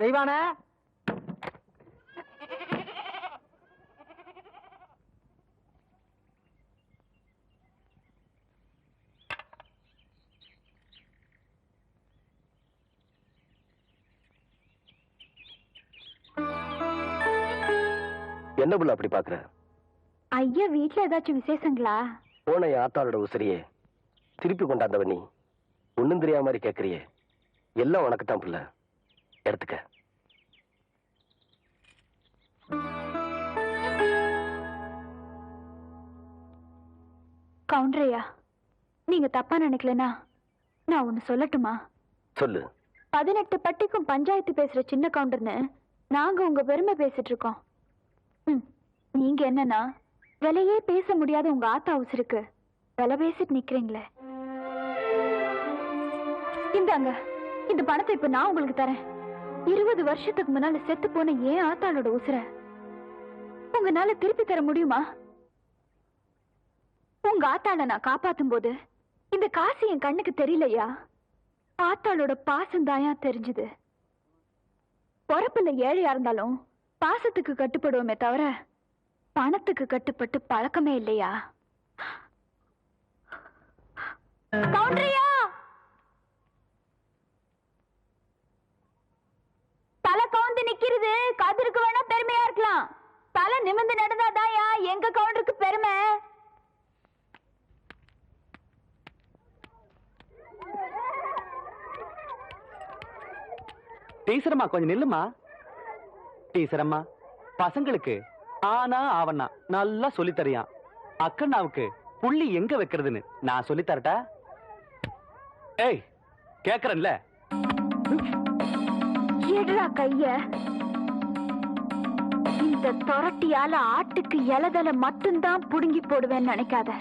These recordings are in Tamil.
தெய்வான என்ன புள்ள அப்படி பாக்குற? ஐயா வீட்டுல ஏதாச்சும் விசேஷங்களா? போன ஆத்தாளோட உசிரியே திருப்பி கொண்டாந்தவ நீ ஒண்ணும் தெரியாம மாதிரி கேக்குறியே. எல்லாம் உனக்கு தான் புள்ள, எடுத்துக்க. கவுண்டரையா, நீங்க தப்பா நினைக்கலனா நான் ஒண்ணு சொல்லட்டுமா? சொல்லு. 18 பட்டிக்கும் பஞ்சாயத்து பேசுற சின்ன கவுண்டர்னு நாங்க உங்க பெருமை பேசிட்டு இருக்கோம். நீங்க என்னன்னா விலையே பேச முடியாத உங்க ஆத்தா உசுருக்கு விலை பேசிட்டு நிக்கிறீங்களே. இந்தாங்க, இந்த பணத்தை இப்ப நான் உங்களுக்கு தரேன். 20 வருஷத்துக்கு முன்னால செத்து போன ஏன் ஆத்தாளோட உசுர உங்களால திருப்பி தர முடியுமா? உங்க ஆத்தாள நான் காப்பாத்தும் போது இந்த காசு என் கண்ணுக்கு தெரியலையா? ஆத்தாளோட பாசம் தாயா தெரிஞ்சது. பொறப்புல ஏழையா இருந்தாலும் பாசத்துக்கு கட்டுப்படுவோமே தவிர பணத்துக்கு கட்டுப்பட்டு பழக்கமே இல்லையா? கவுண்டரியா, தலை கவுந்து நிக்கிறது கதிருக்கு வேணா பெருமையா இருக்கலாம். தலை நிமிர்ந்து நடந்தாதாயா எங்க கவுண்டருக்கு பெருமை. டீச்சரம்மா கொஞ்சம் நில்லுமா. டீச்சரம்மா, பசங்களுக்கு ஆனா ஆவண்ணா நல்லா சொல்லி தரியான். அக்கண்ணாவுக்கு புள்ளி எங்க வைக்கிறதுன்னு நான் சொல்லி தரட்டா? ஏய், கேக்குறேன்ல. எடுறா கைய. இந்த தொரட்டியால ஆட்டுக்கு இலதலை மட்டும்தான் புடுங்கி போடுவேன்னு நினைக்காத.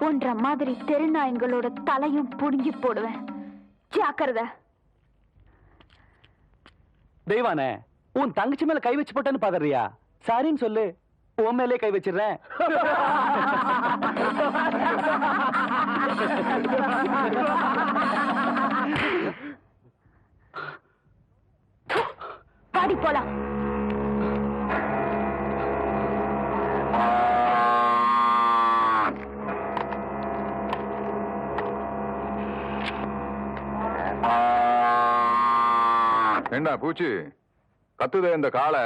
ஒன்ற மாதிரி தெருநாயங்களோட தலையும் புடுங்கி போடுவேன். ஜாக்கிரதை. தெய்வானே, உன் தங்கச்சி மேல கை வச்சு போட்டேன்னு பாக்குறியா? சரின்னு சொல்லு, உன் மேலே கை வச்சிடுறேன். பாடி போலாம். என்ன பூச்சி கத்துதே? இந்த காளை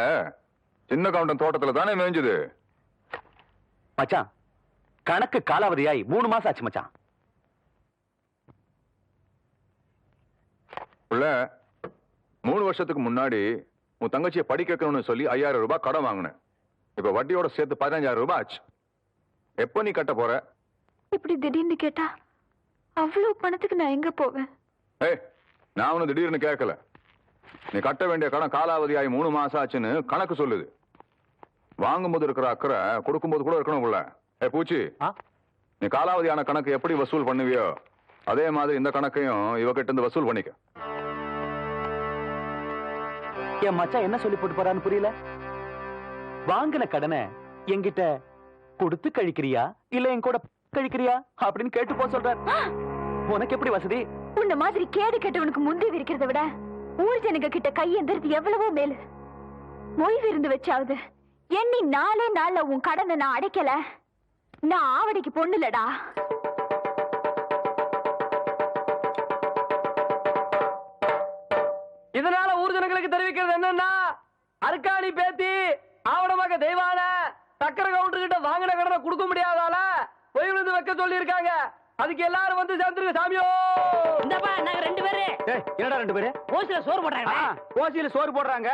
சின்ன கவுண்டன் தோட்டத்துல தானே மேய்ஞ்சது. மச்சான், கணக்கு காலாவதியாய் 3 மாசம் ஆச்சு மச்சான். உள்ள 3 வருஷத்துக்கு முன்னாடி உன் தங்கச்சியை படிக்க வைக்கணும்னு சொல்லி 5000 ரூபாய் கடன் வாங்கினேன். இப்ப வட்டியோட சேர்த்து 15000 ரூபாய் ஆச்சு. எப்ப நீ கட்ட போற? இப்படி திடீர்னு கேட்டா அவ்வளவு பணத்துக்கு நான் எங்க போவேன்? ஏய், நான் ஒண்ணு திடீர்னு கேட்கல. நீ கட்ட வேண்டிய கடன் காலாவதியாகி 3 மாசம் ஆச்சுன்னு கணக்கு சொல்லுது. வாங்கும்போது இருக்கிற அக்கறை கொடுக்கும்போது கூட இருக்கணும் உள்ள. பூச்சி, நீ காலாவதியான கணக்கு எப்படி வசூல் பண்ணுவியோ அதே மாதிரி இந்த கணக்கையும் இவகிட்ட இருந்து வசூல் பண்ணிக்க. என் மச்சான் என்ன சொல்லி போட்டு போறான்னு புரியல. வாங்கின கடனை என்கிட்ட கொடுத்து கழிக்கிறியா இல்ல என் கூட கழிக்கிறியா அப்படின்னு கேட்டு போ சொல்றார். உனக்கு எப்படி வசதி? உன்ன மாதிரி கேடு கெட்டவனுக்கு முந்தி இருக்கிறத விட ஊர் ஜனங்க கிட்ட கையெந்திரது எவ்வளவோ மேலு. மொய் விருந்து வச்சாவது எண்ணி 4 நாள்ல உன் கடனை நான் அடைக்கல. நான் ஆவடிக்கு பொண்ணுலடா. இதனால ஊர் ஜனங்களுக்கு தெரிவிக்கிறது என்னன்னா, அர்க்காணி பேத்தி ஆவணமாக தெய்வான சக்கர கவுண்டர் கிட்ட வாங்கின கடனை கொடுக்க முடியாதால பொய் விருந்து வைக்க சொல்லி இருக்காங்க. அதுக்கு எல்லாரும் வந்து சேர்ந்துருங்க சாமியோ. இந்தப்பா நாங்க 2 பேரு. என்னடா 2 பேரு? ஓசில சோறு போடுறாங்க. ஓசியில சோறு போடுறாங்க.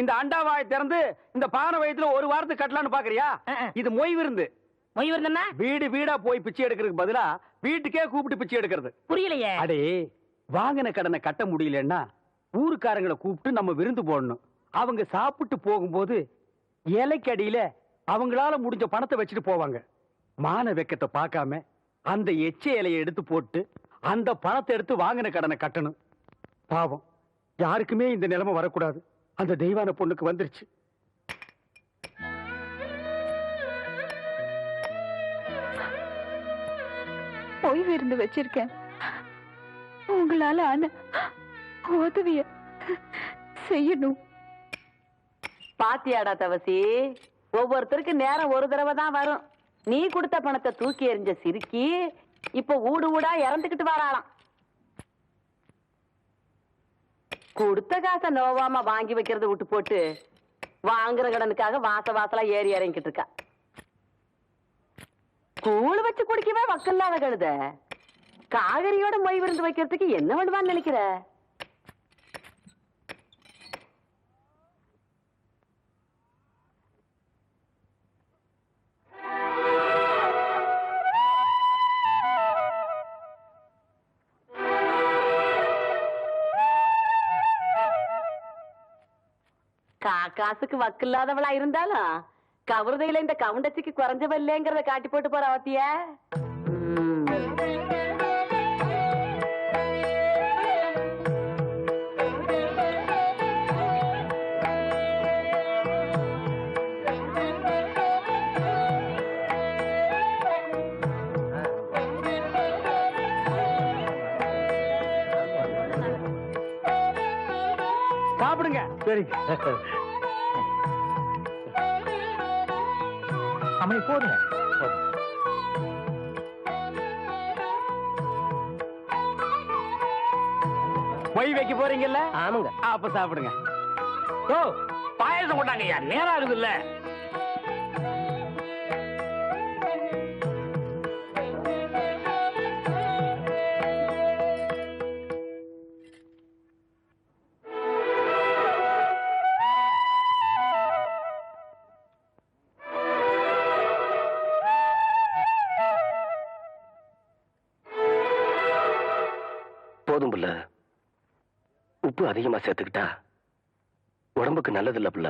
இந்த அண்டாவாய் திறந்து இந்த பானை வயித்துல ஒரு வாரத்துக்கு கட்டலான்னு பாக்குறியா? இது மொய் விருந்து. மொய் விருந்துன்னா வீடு வீடா போய் பிச்சை எடுக்கிறதுக்கு பதிலா வீட்டுக்கே கூப்பிட்டு பிச்சை எடுக்கிறது. புரியலையே. அடே, வாங்கின கடனை கட்ட முடியலன்னா ஊருக்காரங்களை கூப்பிட்டு நம்ம விருந்து போடணும். அவங்க சாப்பிட்டு போகும்போது இலைக்கு அடியில அவங்களால முடிஞ்ச பணத்தை வச்சுட்டு போவாங்க. மான வெக்கத்தை பார்க்காம அந்த எச்ச இலையை எடுத்து போட்டு அந்த பணத்தை எடுத்து வாங்கின கடனை கட்டணும். பாவம், யாருக்குமே இந்த நிலைமை வரக்கூடாது. அந்த தெய்வான பொண்ணுக்கு வந்துருச்சு. ஓய்வு இருந்து வச்சிருக்கேன். உங்களால ஆன உதவிய செய்யணும். பாத்தியாடா தவசி, ஒவ்வொருத்தருக்கு நேரம் ஒரு தடவை தான் வரும். நீ கொடுத்த பணத்தை தூக்கி எறிஞ்ச சிரிக்கி இப்ப ஊடு ஊடா இறந்துகிட்டு வராளாம். கொடுத்த காசை நோவாம வாங்கி வைக்கிறத விட்டு போட்டு வாங்குற கடனுக்காக வாசலா ஏறி இறங்கிட்டு இருக்கா. கூழ் வச்சு குடிக்கவே வக்கில்லாத கழுத காகரியோட மொய் விருந்து வைக்கிறதுக்கு என்ன பண்ணுவான்னு நினைக்கிற? காசுக்கு வக்கில்லாதவளா இருந்தாலும் கவுருதையில இந்த கவுண்டச்சிக்கு குறைஞ்சவில்லைங்கிறத காட்டி போட்டு போற அவத்திய. சாப்பிடுங்க. சரிங்க. அம்மா போதுங்க. மொய் வைக்க போறீங்கல்ல? ஆமாங்க. அப்ப சாப்பிடுங்க. ஓ பாயசம் கொண்டாங்க ஐயா, நேரம் இருக்குல்ல. போதும் புள்ள. உப்பு அதிகமா சேர்த்துக்கிட்டா உடம்புக்கு நல்லதில்ல புள்ள.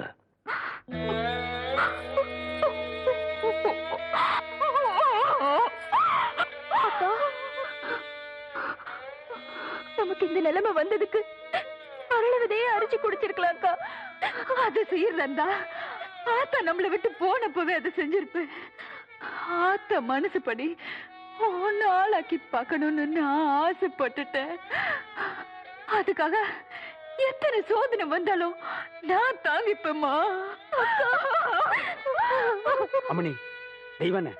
நமக்கு இந்த நிலைமை வந்ததுக்கு அரளவதையே அரிச்சு குடிச்சிருக்கலாம்க்கா. அது செய்யறதா ஆத்தா நம்மளை விட்டு போனப்பவே அதை செஞ்சிருப்பேன். ஆத்தா மனசுப்படி ஒன்னு ஆளாக்கி பார்க்கணும்னு நான் ஆசைப்பட்டுட்டேன். அதுக்காக எத்தனை சோதனை வந்தாலும் நான் தாங்கிப்பேம்மா. அம்மணி தெய்வனே,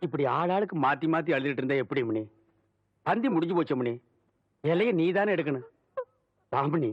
இப்படி ஆளாளுக்கு மாத்தி மாத்தி அழுதுட்டு இருந்தா எப்படி மணி? பந்தி முடிஞ்சு போச்சு மணி. இலைய நீ தானே எடுக்கணும். ராமணி